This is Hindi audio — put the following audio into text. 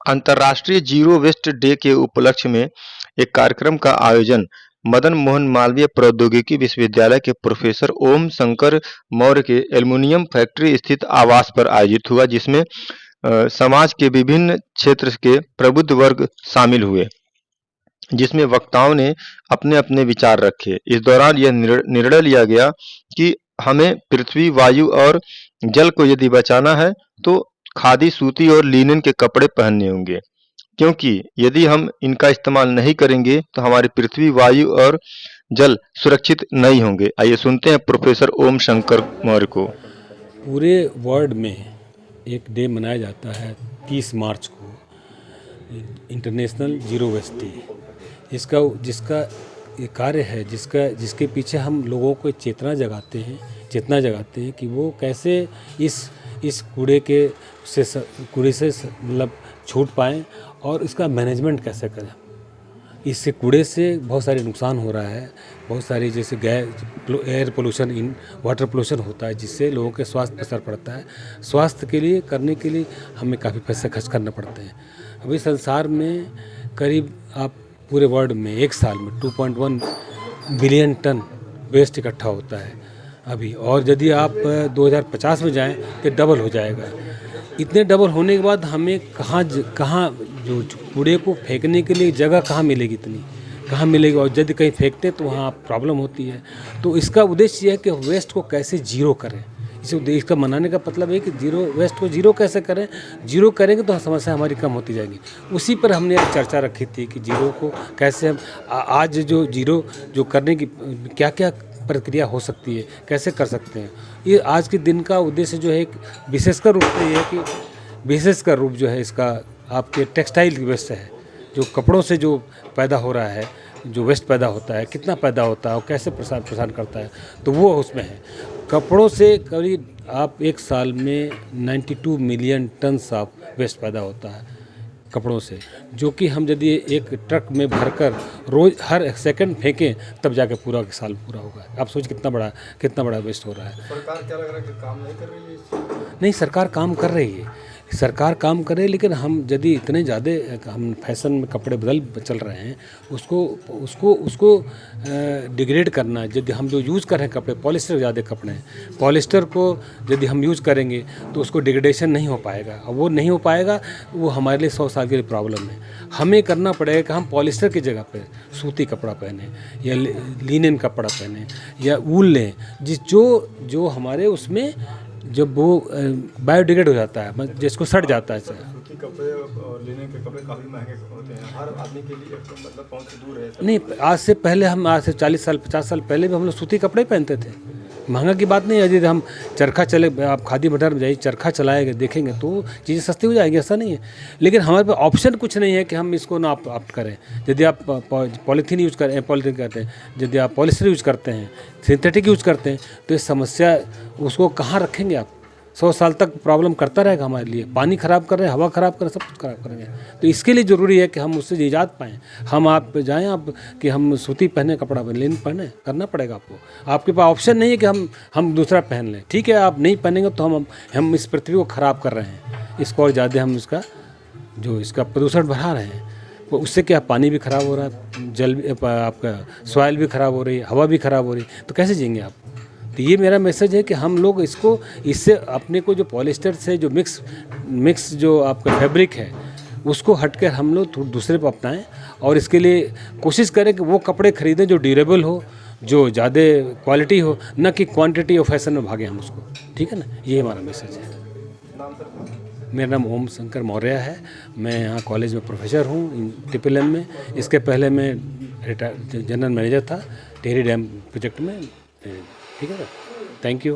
अंतर्राष्ट्रीय जीरो वेस्ट डे के उपलक्ष्य में एक कार्यक्रम का आयोजन मदन मोहन मालवीय प्रौद्योगिकी विश्वविद्यालय के प्रोफेसर ओम शंकर मौर्य के एल्युमिनियम फैक्ट्री स्थित आवास पर आयोजित हुआ, जिसमें समाज के विभिन्न क्षेत्र के प्रबुद्ध वर्ग शामिल हुए, जिसमें वक्ताओं ने अपने अपने विचार रखे। इस दौरान यह निर्णय लिया गया कि हमें पृथ्वी, वायु और जल को यदि बचाना है तो खादी, सूती और लिनन के कपड़े पहनने होंगे, क्योंकि यदि हम इनका इस्तेमाल नहीं करेंगे तो हमारी पृथ्वी, वायु और जल सुरक्षित नहीं होंगे। आइए सुनते हैं प्रोफेसर ओम शंकर मौर्य को। पूरे वर्ल्ड में एक डे मनाया जाता है 30 मार्च को, इंटरनेशनल जीरो वेस्ट डे। जिसका ये कार्य है, जिसके पीछे हम लोगों को चेतना जगाते हैं कि वो कैसे इस कूड़े से मतलब छूट पाएँ और इसका मैनेजमेंट कैसे करें। इससे कूड़े से बहुत सारे नुकसान हो रहा है, बहुत सारी जैसे एयर पोल्यूशन, वाटर पोल्यूशन होता है, जिससे लोगों के स्वास्थ्य पर असर पड़ता है। स्वास्थ्य के लिए करने के लिए हमें काफ़ी पैसे खर्च करना पड़ते हैं। अभी संसार में करीब आप पूरे वर्ल्ड में एक साल में 2.1 बिलियन टन वेस्ट इकट्ठा होता है अभी, और यदि आप 2050 में जाएं तो डबल हो जाएगा। इतने डबल होने के बाद हमें कहाँ जो कूड़े को फेंकने के लिए जगह कहाँ मिलेगी, इतनी कहाँ मिलेगी, और यदि कहीं फेंकते तो वहाँ प्रॉब्लम होती है। तो इसका उद्देश्य यह है कि वेस्ट को कैसे जीरो करें। इसका मनाने का मतलब है कि वेस्ट को जीरो कैसे करें। जीरो करेंगे तो समस्या हमारी कम होती जाएगी। उसी पर हमने एक चर्चा रखी थी कि जीरो को कैसे हम आज जो जीरो जो करने की क्या क्या प्रक्रिया हो सकती है, कैसे कर सकते हैं। ये आज के दिन का उद्देश्य जो है विशेषकर रूप से ये है कि विशेषकर रूप जो है इसका आपके टेक्सटाइल वेस्ट है, जो कपड़ों से जो पैदा हो रहा है, जो वेस्ट पैदा होता है, कितना पैदा होता है और कैसे प्रसार करता है, तो वो उसमें है। कपड़ों से करीब आप एक साल में 92 मिलियन टन ऑफ वेस्ट पैदा होता है कपड़ों से, जो कि हम यदि एक ट्रक में भरकर रोज हर सेकंड फेंकें तब जाके पूरा साल पूरा होगा। आप सोच कितना बड़ा वेस्ट हो रहा है। सरकार क्या लग रहा है कि काम नहीं कर रही है? नहीं, सरकार काम कर रही है, लेकिन हम यदि इतने ज़्यादा हम फैशन में कपड़े चल रहे हैं, उसको डिग्रेड करना। यदि हम जो यूज़ कर रहे हैं कपड़े, पॉलिस्टर ज़्यादा कपड़े हैं, पॉलिस्टर को यदि हम यूज़ करेंगे तो उसको डिग्रेडेशन नहीं हो पाएगा, और वो नहीं हो पाएगा, वो हमारे लिए 100 साल के लिए प्रॉब्लम है। हमें करना पड़ेगा कि हम पॉलिस्टर की जगह पर सूती कपड़ा पहने या लिनन कपड़ा पहने या वूल लें, जो हमारे उसमें जब वो बायोडिग्रेड हो जाता है, जिसको सड़ जाता है। सूती कपड़े और लिनन के कपड़े काफ़ी महंगे होते हैं, हर आदमी के लिए मतलब पहुंच से दूर है। नहीं, आज से 40 साल 50 साल पहले भी हम लोग सूती कपड़े पहनते थे। महंगा की बात नहीं है। यदि हम चरखा चले, आप खादी बाजार में जाइए, चरखा चलाएंगे देखेंगे तो चीज़ें सस्ती हो जाएंगी, ऐसा नहीं है। लेकिन हमारे पास ऑप्शन कुछ नहीं है कि हम इसको ना ऑप्ट करें। यदि आप पॉलीथीन यूज़ करें, पॉलीथीन करते हैं, यदि आप पॉलिस्टर यूज़ करते हैं, सिंथेटिक यूज़ करते हैं, तो ये समस्या उसको कहाँ रखेंगे आप। 100 साल तक प्रॉब्लम करता रहेगा हमारे लिए। पानी ख़राब कर रहे हैं, हवा ख़राब कर रहे हैं, सब कुछ ख़राब करेंगे। तो इसके लिए ज़रूरी है कि हम उससे निजात पाएँ। हम आप जाएँ आप कि हम सूती पहने, कपड़ा लिनन पहने, करना पड़ेगा आपको। आपके पास ऑप्शन नहीं है कि हम दूसरा पहन लें। ठीक है, आप नहीं पहनेंगे तो हम इस पृथ्वी को ख़राब कर रहे हैं। इसको और ज़्यादा हम इसका प्रदूषण बढ़ा रहे हैं। तो उससे क्या, पानी भी ख़राब हो रहा है, जल भी, आपका सॉइल भी ख़राब हो रही है, हवा भी ख़राब हो रही है, तो कैसे जिएंगे आप। तो ये मेरा मैसेज है कि हम लोग इससे अपने को जो पॉलिस्टर से जो मिक्स जो आपका फैब्रिक है, उसको हटकर हम लोग दूसरे पर अपनाएं, और इसके लिए कोशिश करें कि वो कपड़े खरीदें जो ड्यूरेबल हो, जो ज़्यादा क्वालिटी हो, न कि क्वांटिटी और फैशन में भागें हम उसको। ठीक है ना, ये हमारा मैसेज है। मेरा नाम ओम शंकर मौर्य है। मैं यहाँ कॉलेज में प्रोफेसर हूँ TPLM में। इसके पहले मैं जनरल मैनेजर था टिहरी डैम प्रोजेक्ट में। ठीक है, थैंक यू।